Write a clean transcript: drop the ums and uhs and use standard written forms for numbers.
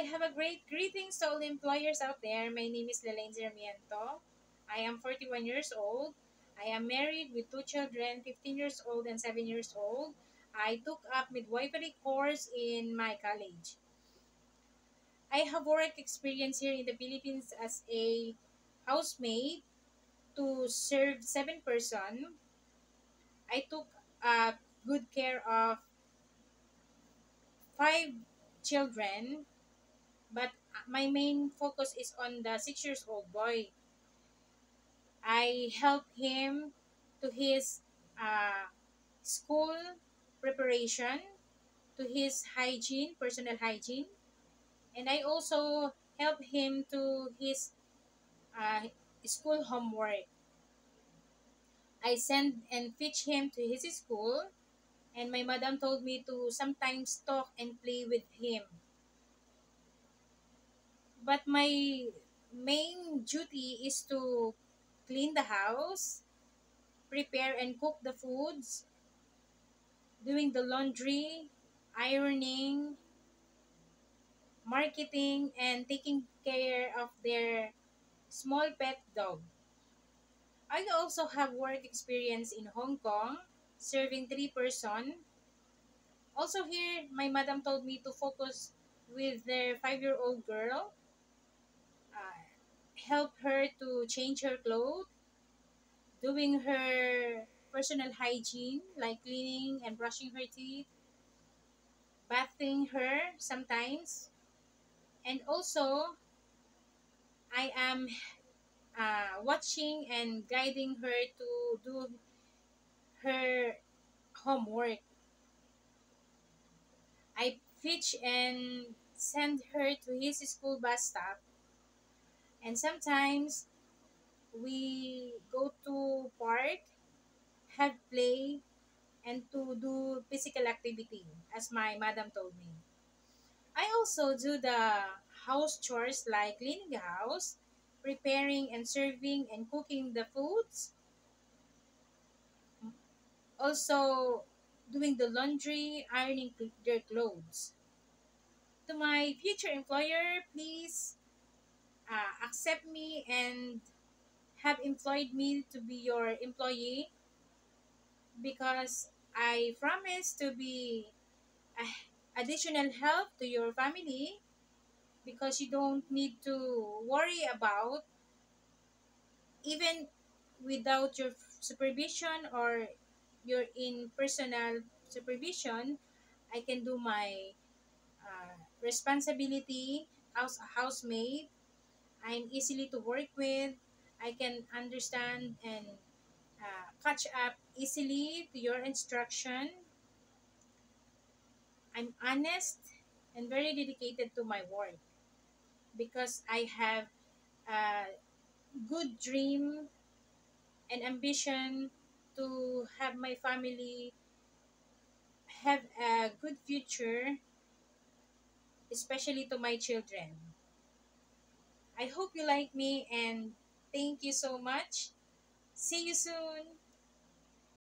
have a great greetings to all employers out there. My name is Lelaine Zermiento. I am 41 years old. I am married with two children, 15 years old and 7 years old. I took up midwifery course in my college. I have work experience here in the Philippines as a housemaid to serve 7 person. I took good care of 5 children, but my main focus is on the 6 years old boy. I help him to his uh, school preparation, to his hygiene, personal hygiene, and I also help him to his uh, school homework. I send and fetch him to his school, and my madam told me to sometimes talk and play with him. But my main duty is to clean the house, prepare and cook the foods, doing the laundry, ironing, marketing, and taking care of their small pet dog. I also have work experience in Hong Kong, serving 3 person. Also here, my madam told me to focus with their 5-year-old girl, uh, help her to change her clothes, doing her personal hygiene like cleaning and brushing her teeth, bathing her sometimes, and also I am watching and guiding her to do her homework. I fetch and send her to his school bus stop, and sometimes we go to park, have play, and to do physical activity, as my madam told me. I also do the house chores like cleaning the house, preparing and serving and cooking the foods, also doing the laundry, ironing their clothes. To my future employer, please accept me and have employed me to be your employee, because I promise to be a additional help to your family, because you don't need to worry about, even without your supervision or your in personal supervision. I can do my responsibility as a housemaid. I'm easily to work with. I can understand and catch up easily to your instruction. I'm honest and very dedicated to my work, because I have a good dream and ambition to have my family have a good future, especially to my children. I hope you like me, and thank you so much. See you soon.